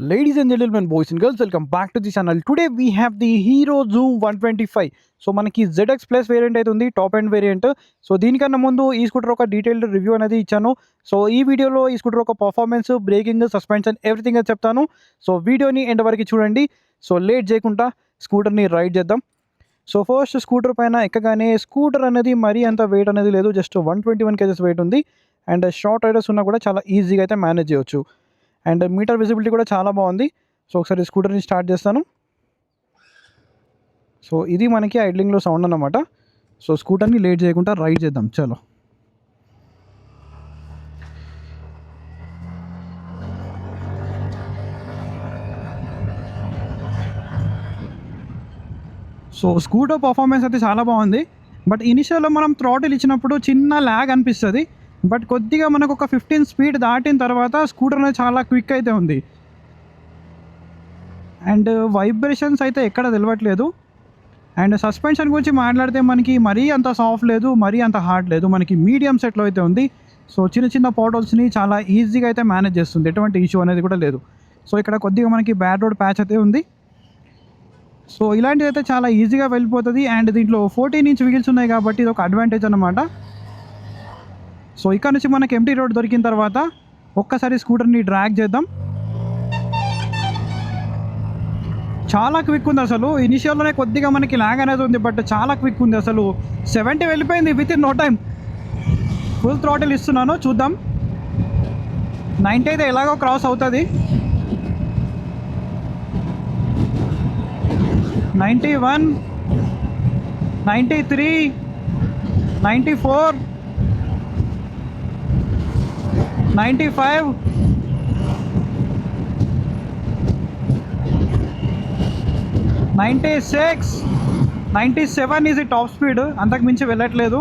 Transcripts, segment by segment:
Ladies and gentlemen, boys and girls, welcome back to the channel. Today we have the Hero Zoom 125. So మనకి ZX plus variant అయితే ఉంది, top end variant. So దీనికన్నా ముందు ఈ scooter ఒక detailed review అనేది ఇచ్చాను. So ఈ వీడియోలో ఈ స్కూటర్ ఒక పర్ఫార్మెన్స్, బ్రేకింగ్, సస్పెన్షన్ ఎవ్రీథింగ్ అయితే చెప్తాను. సో వీడియోని ఎండ్ వరకు చూడండి. సో లేట్ చేయకుండా స్కూటర్ని రైడ్ చేద్దాం. సో ఫస్ట్ స్కూటర్ పైన ఎక్కగానే స్కూటర్ అనేది మరీ అంత వెయిట్ అనేది లేదు, జస్ట్ 121 kgs వెయిట్ ఉంది. అండ్ షార్ట్ రైడర్స్ ఉన్నా కూడా చాలా ఈజీగా అయితే మేనేజ్ చేయవచ్చు. అండ్ మీటర్ విజిబిలిటీ కూడా చాలా బాగుంది. సో ఒకసారి స్కూటర్ని స్టార్ట్ చేస్తాను. సో ఇది మనకి ఐడ్లింగ్లో సౌండ్ అన్నమాట. సో స్కూటర్ని లేట్ చేయకుండా రైడ్ చేద్దాం. చలో. సో స్కూటర్ పర్ఫార్మెన్స్ అయితే చాలా బాగుంది. బట్ ఇనిషియల్లో మనం థ్రాటిల్ ఇచ్చినప్పుడు చిన్న ల్యాగ్ అనిపిస్తుంది. బట్ కొద్దిగా మనకు ఒక 15 స్పీడ్ దాటిన తర్వాత స్కూటర్ అనేది చాలా క్విక్ అయితే ఉంది. అండ్ వైబ్రేషన్స్ అయితే ఎక్కడ తెలియట్లేదు. అండ్ సస్పెన్షన్ గురించి మాట్లాడితే మనకి మరీ అంత సాఫ్ట్ లేదు, మరీ అంత హార్డ్ లేదు, మనకి మీడియం సెట్లో అయితే ఉంది. సో చిన్న చిన్న పోటోల్స్ని చాలా ఈజీగా అయితే మేనేజ్ చేస్తుంది, ఎటువంటి ఇష్యూ అనేది కూడా లేదు. సో ఇక్కడ కొద్దిగా మనకి బ్యాడ్ రోడ్ ప్యాచ్ అయితే ఉంది. సో ఇలాంటిది అయితే చాలా ఈజీగా వెళ్ళిపోతుంది. అండ్ దీంట్లో 14 ఇంచ్ వీల్స్ ఉన్నాయి కాబట్టి ఇది ఒక అడ్వాంటేజ్ అన్నమాట. సో ఇక్కడ నుంచి మనకి ఎంటీ రోడ్ దొరికిన తర్వాత ఒక్కసారి స్కూటర్ని డ్రాగ్ చేద్దాం. చాలా క్విక్ ఉంది అసలు. ఇనిషియల్లోనే కొద్దిగా మనకి ల్యాగ్ అనేది ఉంది, బట్ చాలా క్విక్ ఉంది అసలు. 70 వెళ్ళిపోయింది with in no time. Full throttle ఇస్తున్నాను, చూద్దాం. 90 అయితే ఎలాగో క్రాస్ అవుతుంది. 91, 93, 94, 95, 96, 97 ఈజ్ టాప్ స్పీడ్, అంతకు మించి వెళ్ళట్లేదు.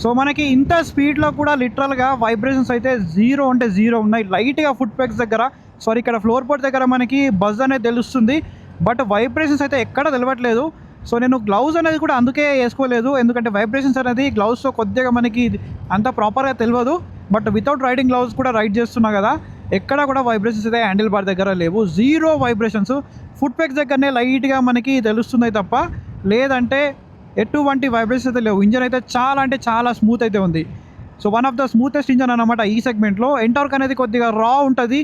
సో మనకి ఇంత స్పీడ్లో కూడా లిటరల్గా వైబ్రేషన్స్ అయితే జీరో అంటే జీరో ఉన్నాయి. లైట్గా ఫుట్ పెగ్స్ దగ్గర, సారీ ఇక్కడ ఫ్లోర్ బోర్డ్ దగ్గర మనకి బజ్ అనేది తెలుస్తుంది, బట్ వైబ్రేషన్స్ అయితే ఎక్కడ తెలియట్లేదు. సో నేను గ్లౌజ్ అనేది కూడా అందుకే వేసుకోలేదు, ఎందుకంటే వైబ్రేషన్స్ అనేది గ్లౌజ్తో కొద్దిగా మనకి అంత ప్రాపర్గా తెలియదు. బట్ వితౌట్ రైడింగ్ గ్లౌజ్ కూడా రైడ్ చేస్తున్నా కదా, ఎక్కడ కూడా వైబ్రేషన్స్ అయితే హ్యాండిల్ బార్ దగ్గర లేవు, జీరో వైబ్రేషన్స్. ఫుట్ పెగ్స్ దగ్గరనే లైట్గా మనకి తెలుస్తుంది తప్ప, లేదంటే ఎటువంటి వైబ్రేషన్స్ అయితే లేవు. ఇంజన్ అయితే చాలా అంటే చాలా స్మూత్ అయితే ఉంది. So one of the smoothest engine అన్నమాట ఈ సెగ్మెంట్లో. ఎంటార్క్ అనేది కొద్దిగా రా ఉంటుంది.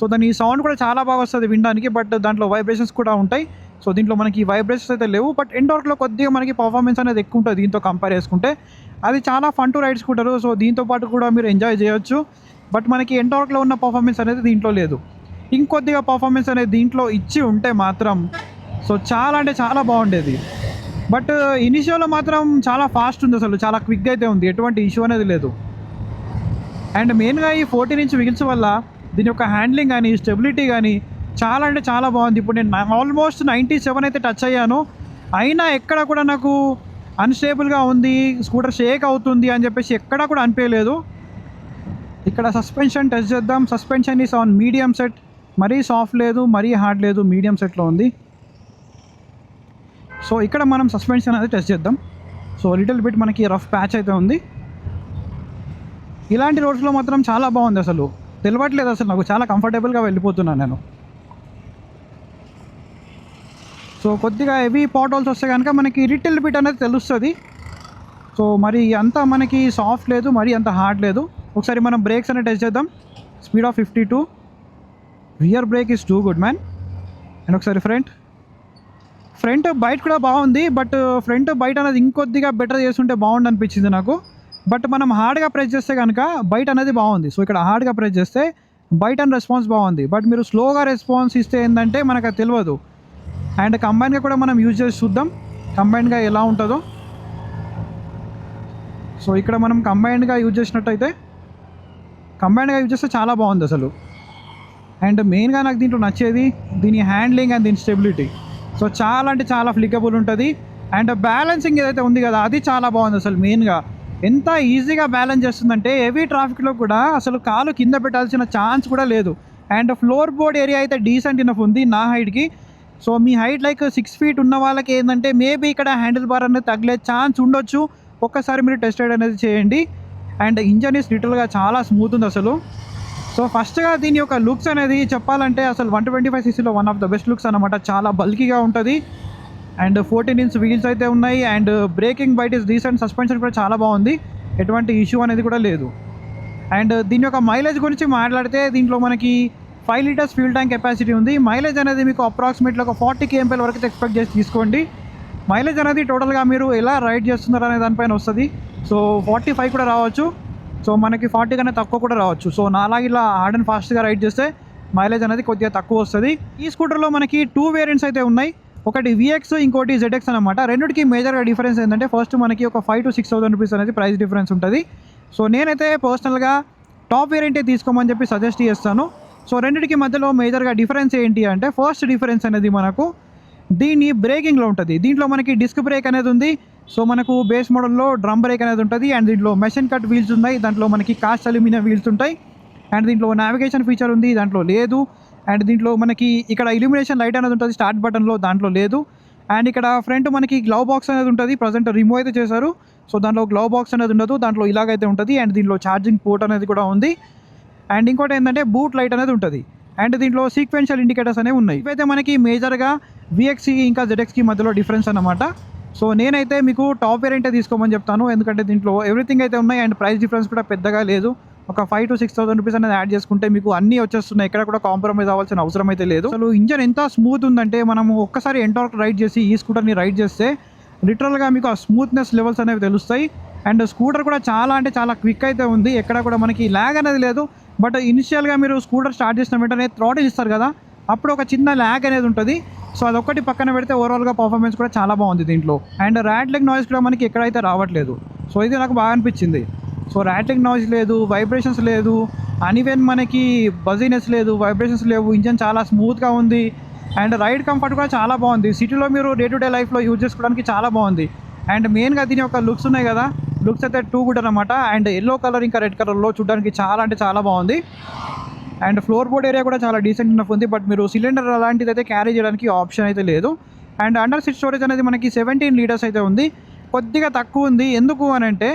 సో దాని సౌండ్ కూడా చాలా బాగా వస్తుంది వినడానికి, బట్ దాంట్లో వైబ్రేషన్స్ కూడా ఉంటాయి. సో దీంట్లో మనకి వైబ్రేషన్స్ అయితే లేవు, బట్ ఎంటార్క్లో కొద్దిగా మనకి పర్ఫార్మెన్స్ అనేది ఎక్కువ ఉంటుంది దీంతో కంపేర్ చేసుకుంటే. అది చాలా fun to ride scooter. So దీంతో పాటు కూడా మీరు ఎంజాయ్ చేయొచ్చు. బట్ మనకి ఎంటార్క్లో ఉన్న పర్ఫార్మెన్స్ అనేది దీంట్లో లేదు. ఇంకొద్దిగా పర్ఫార్మెన్స్ అనేది దీంట్లో ఇచ్చి ఉంటే మాత్రం సో చాలా అంటే చాలా బాగుండేది. బట్ ఇనిషియల్లో మాత్రం చాలా ఫాస్ట్ ఉంది అసలు, చాలా క్విక్ అయితే ఉంది, ఎటువంటి ఇష్యూ అనేది లేదు. అండ్ మెయిన్గా ఈ 14 ఇంచ్ వీల్స్ వల్ల దీని యొక్క హ్యాండ్లింగ్ కానీ స్టెబిలిటీ కానీ చాలా అంటే చాలా బాగుంది. ఇప్పుడు నేను ఆల్మోస్ట్ 97 అయితే టచ్ అయ్యాను, అయినా ఎక్కడ కూడా నాకు అన్స్టేబుల్గా ఉంది, స్కూటర్ షేక్ అవుతుంది అని చెప్పేసి ఎక్కడా కూడా అనిపించలేదు. ఇక్కడ సస్పెన్షన్ టెస్ట్ చేద్దాం. Suspension is on medium set, మరీ సాఫ్ట్ లేదు, మరీ హార్డ్ లేదు, మీడియం సెట్లో ఉంది. సో ఇక్కడ మనం సస్పెన్షన్ అనేది టెస్ట్ చేద్దాం. సో లిటిల్ బిట్ మనకి రఫ్ ప్యాచ్ అయితే ఉంది. ఇలాంటి రోడ్స్లో మాత్రం చాలా బాగుంది అసలు, తెలియట్లేదు అసలు నాకు, చాలా కంఫర్టబుల్గా వెళ్ళిపోతున్నాను నేను. సో కొద్దిగా హెవీ పాటోల్స్ వస్తే కనుక మనకి లిటిల్ బిట్ అనేది తెలుస్తుంది. సో మరి అంత మనకి సాఫ్ట్ లేదు, మరి అంత హార్డ్ లేదు. ఒకసారి మనం బ్రేక్స్ అనేది టెస్ట్ చేద్దాం. Speed of 52, rear break is too good man. And ఒకసారి ఫ్రంట్ బైట్ కూడా బాగుంది, బట్ ఫ్రంట్ బైట్ అనేది ఇంకొద్దిగా బెటర్ చేస్తుంటే బాగుండు అనిపించింది నాకు. బట్ మనం హార్డ్గా ప్రెస్ చేస్తే కనుక బైట్ అనేది బాగుంది. సో ఇక్కడ హార్డ్గా ప్రెస్ చేస్తే బైట్ అండ్ రెస్పాన్స్ బాగుంది, బట్ మీరు స్లోగా రెస్పాన్స్ ఇస్తే ఏంటంటే మనకు అది తెలియదు. అండ్ కంబైన్గా కూడా మనం యూజ్ చేసి చూద్దాం కంబైన్గా ఎలా ఉంటుందో. సో ఇక్కడ మనం కంబైన్డ్గా యూజ్ చేసినట్టయితే, కంబైన్డ్గా యూజ్ చేస్తే చాలా బాగుంది అసలు. అండ్ మెయిన్గా నాకు దీంట్లో నచ్చేది దీని హ్యాండ్లింగ్ అండ్ దీని స్టెబిలిటీ. సో చాలా అంటే చాలా ఫ్లికబుల్ ఉంటుంది. అండ్ బ్యాలెన్సింగ్ ఏదైతే ఉంది కదా, అది చాలా బాగుంది అసలు. మెయిన్గా ఎంత ఈజీగా బ్యాలెన్స్ చేస్తుందంటే హెవీ ట్రాఫిక్లో కూడా అసలు కాలు కింద పెట్టాల్సిన ఛాన్స్ కూడా లేదు. అండ్ ఫ్లోర్ బోర్డ్ ఏరియా అయితే డీసెంట్ ఇనఫ్ ఉంది నా హైట్కి. సో మీ హైట్ లైక్ 6 feet ఉన్న వాళ్ళకి ఏంటంటే మేబీ ఇక్కడ హ్యాండిల్ బార్ అనేది తగిలే ఛాన్స్ ఉండొచ్చు. ఒక్కసారి మీరు టెస్ట్ రైడ్ అనేది చేయండి. అండ్ ఇంజన్ ఈస్ లిటిల్గా చాలా స్మూత్ ఉంది అసలు. సో ఫస్ట్గా దీని యొక్క లుక్స్ అనేది చెప్పాలంటే అసలు 125cc one of the best looks అనమాట. చాలా బల్కీగా ఉంటుంది అండ్ 14 ఇంచ్ వీల్స్ అయితే ఉన్నాయి and braking bite is decent, suspension కూడా చాలా బాగుంది, ఎటువంటి ఇష్యూ అనేది కూడా లేదు. అండ్ దీని యొక్క మైలేజ్ గురించి మాట్లాడితే దీంట్లో మనకి 5 లీటర్స్ ఫ్యూల్ ట్యాంక్ కెపాసిటీ ఉంది. మైలేజ్ అనేది మీకు అప్రాక్సిమేట్లీ ఒక 40 kmpl వరకు ఎక్స్పెక్ట్ చేసి తీసుకోండి. మైలేజ్ అనేది టోటల్గా మీరు ఎలా రైడ్ చేస్తున్నారు అనే దానిపైన వస్తుంది. సో 45 కూడా రావచ్చు, సో మనకి 40 కన్నా తక్కువ కూడా రావచ్చు. సో నాలాగా ఇలా హార్డ్ అండ్ ఫాస్ట్గా రైడ్ చేస్తే మైలేజ్ అనేది కొద్దిగా తక్కువ వస్తుంది. ఈ స్కూటర్లో మనకి 2 వేరియంట్స్ అయితే ఉన్నాయి, ఒకటి VX ఇంకోటి ZX అనమాట. రెండుకి మేజర్గా డిఫరెన్స్ ఏంటంటే ఫస్ట్ మనకి ఒక 5,000 to 6,000 రూపీస్ అనేది ప్రైస్ డిఫరెన్స్ ఉంటుంది. సో నేనైతే పర్సనల్గా టాప్ వేరియంటే తీసుకోమని చెప్పి సజెస్ట్ చేస్తాను. సో రెండింటికి మధ్యలో మేజర్గా డిఫరెన్స్ ఏంటి అంటే ఫస్ట్ డిఫరెన్స్ అనేది మనకు దీని బ్రేకింగ్లో ఉంటుంది. దీంట్లో మనకి డిస్క్ బ్రేక్ అనేది ఉంది. సో మనకు బేస్ మోడల్లో డ్రమ్ బ్రేక్ అనేది ఉంటుంది అండ్ దీంట్లో మెషిన్ కట్ వీల్స్ ఉన్నాయి, దాంట్లో మనకి కాస్ట్ అల్యూమినియం వీల్స్ ఉంటాయి అండ్ దీంట్లో నావిగేషన్ ఫీచర్ ఉంది, దాంట్లో లేదు. అండ్ దీంట్లో మనకి ఇక్కడ ఇల్యూమినేషన్ లైట్ అనేది ఉంటుంది స్టార్ట్ బటన్లో, దాంట్లో లేదు. అండ్ ఇక్కడ ఫ్రంట్ మనకి గ్లవ్ బాక్స్ అనేది ఉంటుంది, ప్రజెంట్ రిమూవ్ అయితే చేశారు. సో దాంట్లో గ్లవ్ బాక్స్ అనేది ఉండదు, దాంట్లో ఇలాగైతే ఉంటుంది అండ్ దీంట్లో ఛార్జింగ్ పోర్ట్ అనేది కూడా ఉంది. అండ్ ఇంకోటి ఏంటంటే బూట్ లైట్ అనేది ఉంటుంది అండ్ దీంట్లో సీక్వెన్షియల్ ఇండికేటర్స్ అనేవి ఉన్నాయి. ఇవైతే మనకి మేజర్గా VXకి ఇంకా ZXకి మధ్యలో డిఫరెన్స్ అనమాట. సో నేనైతే మీకు టాప్ వేరియంటే తీసుకోమని చెప్తాను, ఎందుకంటే దీంట్లో ఎవ్రీథింగ్ అయితే ఉన్నాయి అండ్ ప్రైస్ డిఫరెన్స్ కూడా పెద్దగా లేదు. ఒక 5,000 to 6,000 రూపీస్ అనేది యాడ్ చేసుకుంటే మీకు అన్నీ వచ్చేస్తున్నాయి, ఎక్కడ కూడా కాంప్రమైజ్ అవ్వాల్సిన అవసరం అయితే లేదు. అసలు ఇంజన్ ఎంత స్మూత్ ఉందంటే మనము ఒక్కసారి ఎంటార్క్ రైడ్ చేసి ఈ స్కూటర్ని రైడ్ చేస్తే లిటరల్గా మీకు ఆ స్మూత్నెస్ లెవెల్స్ అనేవి తెలుస్తాయి. అండ్ స్కూటర్ కూడా చాలా అంటే చాలా క్విక్ అయితే ఉంది, ఎక్కడ కూడా మనకి ల్యాగ్ అనేది లేదు. బట్ ఇనిషియల్గా మీరు స్కూటర్ స్టార్ట్ చేసిన వెంటనే థ్రాటిల్ ఇస్తారు కదా, అప్పుడు ఒక చిన్న ల్యాగ్ అనేది ఉంటుంది. సో అదొక్కటి పక్కన పెడితే ఓవరాల్గా పర్ఫార్మెన్స్ కూడా చాలా బాగుంది దీంట్లో. అండ్ ర్యాట్లింగ్ నాయిస్ కూడా మనకి ఎక్కడైతే రావట్లేదు, సో ఇది నాకు బాగా అనిపించింది. సో ర్యాట్లింగ్ నాయిస్ లేదు, వైబ్రేషన్స్ లేదు, అన్ఈవెన్ మనకి బజీనెస్ లేదు, వైబ్రేషన్స్ లేవు, ఇంజన్ చాలా స్మూత్గా ఉంది అండ్ రైడ్ కంఫర్ట్ కూడా చాలా బాగుంది. సిటీలో మీరు డే టు డే లైఫ్లో యూజ్ చేసుకోవడానికి చాలా బాగుంది. అండ్ మెయిన్గా దీని యొక్క లుక్స్ ఉన్నాయి కదా, లుక్స్ అయితే టూ గుడ్ అనమాట. అండ్ ఎల్లో కలర్ ఇంకా రెడ్ కలర్లో చూడడానికి చాలా అంటే చాలా బాగుంది. అండ్ ఫ్లోర్ బోర్డ్ ఏరియా కూడా చాలా డీసెంట్ ఇనఫ్ ఉంది, బట్ మీరు సిలిండర్ అలాంటిది అయితే క్యారీ చేయడానికి ఆప్షన్ అయితే లేదు. అండ్ అండర్ సీట్ స్టోరేజ్ అనేది మనకి 17 లీటర్స్ అయితే ఉంది, కొద్దిగా తక్కువ ఉంది. ఎందుకు అని అంటే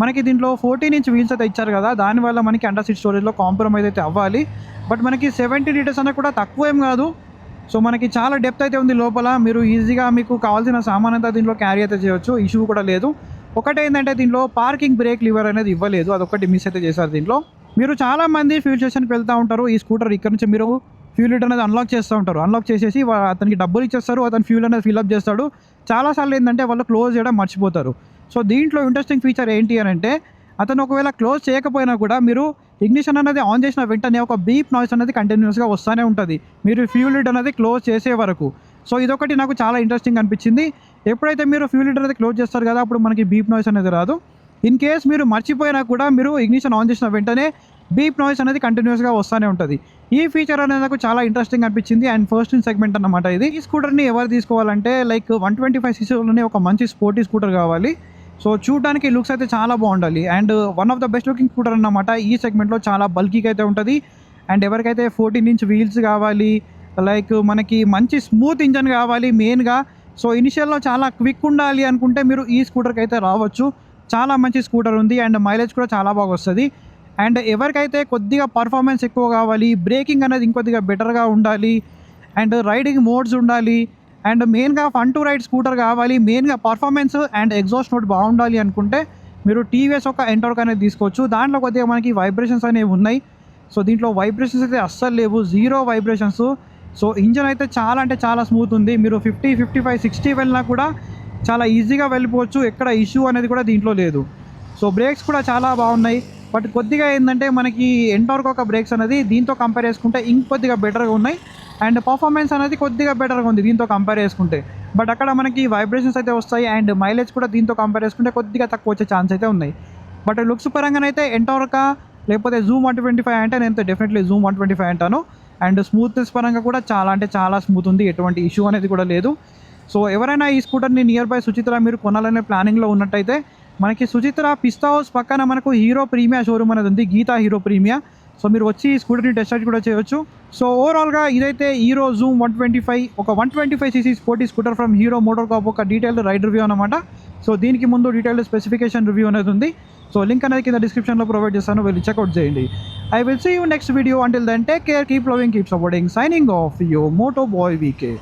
మనకి దీంట్లో 14 ఇంచ్ వీల్స్ అయితే ఇచ్చారు కదా, దానివల్ల మనకి అండర్ సీట్ స్టోరేజ్లో కాంప్రమైజ్ అయితే అవ్వాలి. బట్ మనకి 70 లీటర్స్ అనేది కూడా తక్కువ ఏం కాదు. సో మనకి చాలా డెప్త్ అయితే ఉంది లోపల, మీరు ఈజీగా మీకు కావాల్సిన సామాన్ అంతా దీంట్లో క్యారీ అయితే చేయొచ్చు, ఇష్యూ కూడా లేదు. ఒకటి ఏంటంటే దీంట్లో పార్కింగ్ బ్రేక్ లివర్ అనేది ఇవ్వలేదు, అదొకటి మిస్ అయితే చేశారు దీంట్లో. మీరు చాలామంది ఫ్యూల్ స్టేషన్కి వెళ్తూ ఉంటారు, ఈ స్కూటర్ ఇక్కడ నుంచి మీరు ఫ్యూల్ లీటర్ అనేది అన్లాక్ చేస్తూ ఉంటారు. అన్లాక్ చేసేసి అతనికి డబ్బులు ఇచ్చేస్తారు, అతను ఫ్యూల్ అనేది ఫిల్అప్ చేస్తాడు. చాలాసార్లు ఏంటంటే వాళ్ళు క్లోజ్ చేయడం మర్చిపోతారు. సో దీంట్లో ఇంట్రెస్టింగ్ ఫీచర్ ఏంటి అని అంటే అతను ఒకవేళ క్లోజ్ చేయకపోయినా కూడా మీరు ఇగ్నిషన్ అనేది ఆన్ చేసిన వెంటనే ఒక బీప్ నాయిస్ అనేది కంటిన్యూస్గా వస్తూనే ఉంటుంది మీరు ఫ్యూల్ లిడ్ అనేది క్లోజ్ చేసే వరకు. సో ఇదొకటి నాకు చాలా ఇంట్రెస్టింగ్ అనిపించింది. ఎప్పుడైతే మీరు ఫ్యూల్ లిడ్ అనేది క్లోజ్ చేస్తారు కదా, అప్పుడు మనకి బీప్ నాయిస్ అనేది రాదు. ఇన్ కేస్ మీరు మర్చిపోయినా కూడా మీరు ఇగ్నిషన్ ఆన్ చేసిన వెంటనే బీప్ నాయిస్ అనేది కంటిన్యూస్గా వస్తూనే ఉంటుంది. ఈ ఫీచర్ అనేది నాకు చాలా ఇంట్రెస్టింగ్ అనిపించింది అండ్ ఫస్ట్ ఇన్ సెగ్మెంట్ అన్నమాట ఇది. ఈ స్కూటర్ని ఎవరు తీసుకోవాలంటే లైక్ 125cc ఒక మంచి స్పోర్టీ స్కూటర్ కావాలి. సో చూడడానికి లుక్స్ అయితే చాలా బాగుండాలి and one of the best looking scooter అన్నమాట. ఈ సెగ్మెంట్లో చాలా బల్కీగా అయితే ఉంటుంది అండ్ ఎవరికైతే 14 ఇంచ్ వీల్స్ కావాలి, లైక్ మనకి మంచి స్మూత్ ఇంజన్ కావాలి మెయిన్గా. సో ఇనిషియల్లో చాలా క్విక్ ఉండాలి అనుకుంటే మీరు ఈ స్కూటర్కి అయితే రావచ్చు. చాలా మంచి స్కూటర్ ఉంది అండ్ మైలేజ్ కూడా చాలా బాగా వస్తుంది. అండ్ ఎవరికైతే కొద్దిగా పర్ఫార్మెన్స్ ఎక్కువ కావాలి, బ్రేకింగ్ అనేది ఇంకొద్దిగా బెటర్గా ఉండాలి అండ్ రైడింగ్ మోడ్స్ ఉండాలి అండ్ మెయిన్గా ఫన్ టు రైడ్ స్కూటర్ కావాలి, మెయిన్గా పర్ఫార్మెన్స్ అండ్ ఎగ్జాస్ట్ నోట్ బాగుండాలి అనుకుంటే మీరు టీవీఎస్ ఒక ఎంటార్క్ అనేది తీసుకోవచ్చు. దాంట్లో కొద్దిగా మనకి వైబ్రేషన్స్ అనేవి ఉన్నాయి. సో దీంట్లో వైబ్రేషన్స్ అయితే అస్సలు లేవు, జీరో వైబ్రేషన్స్. సో ఇంజన్ అయితే చాలా అంటే చాలా స్మూత్ ఉంది. మీరు 50, 55, 60 వెళ్ళినా కూడా చాలా ఈజీగా వెళ్ళిపోవచ్చు, ఎక్కడ ఇష్యూ అనేది కూడా దీంట్లో లేదు. సో బ్రేక్స్ కూడా చాలా బాగున్నాయి. బట్ కొద్దిగా ఏంటంటే మనకి ఎంటార్క్ ఒక బ్రేక్స్ అనేది దీంతో కంపేర్ చేసుకుంటే ఇంకొద్దిగా బెటర్గా ఉన్నాయి అండ్ పర్ఫార్మెన్స్ అనేది కొద్దిగా బెటర్గా ఉంది దీంతో కంపేర్ చేసుకుంటే. బట్ అక్కడ మనకి వైబ్రేషన్స్ అయితే వస్తాయి అండ్ మైలేజ్ కూడా దీంతో కంపేర్ చేసుకుంటే కొద్దిగా తక్కువ వచ్చే ఛాన్స్ అయితే ఉన్నాయి. బట్ లుక్స్ పరంగానైతే ఎంటార్కా లేకపోతే జూమ్ 125 అంటే నేను డెఫినెట్లీ జూమ్ 125 అంటాను. అండ్ స్మూత్నెస్ పరంగా కూడా చాలా అంటే చాలా స్మూత్ ఉంది, ఎటువంటి ఇష్యూ అనేది కూడా లేదు. సో ఎవరైనా ఈ స్కూటర్ని నియర్ బై సుచిత్ర మీరు కొనాలనే ప్లానింగ్లో ఉన్నట్టయితే మనకి సుచిత్ర పిస్తా హౌస్ పక్కన మనకు హీరో ప్రీమియా షోరూమ్ అనేది ఉంది, గీతా హీరో ప్రీమియా. సో మీరు వచ్చి ఈ స్కూటర్ని టెస్ట్ రైడ్ కూడా చేయొచ్చు. సో ఓవరాల్గా ఇదైతే హీరో జూమ్ 125 ఒక 125cc sporty scooter from hero motor Corp ఒక డీటెయిల్డ్ రైడ్ రివ్యూ అనమాట. సో దీనికి ముందు డీటెయిల్డ్ స్పెసిఫికేషన్ రివ్యూ అనేది ఉంది. సో లింక్ అనేది కింద డిస్క్రిప్షన్లో ప్రొవైడ్ చేస్తాను, వెళ్ళి చెక్అవుట్ చేయండి. I will see you next video. Until then, take care, keep loving, keep supporting. Signing off, your Moto Boy VK.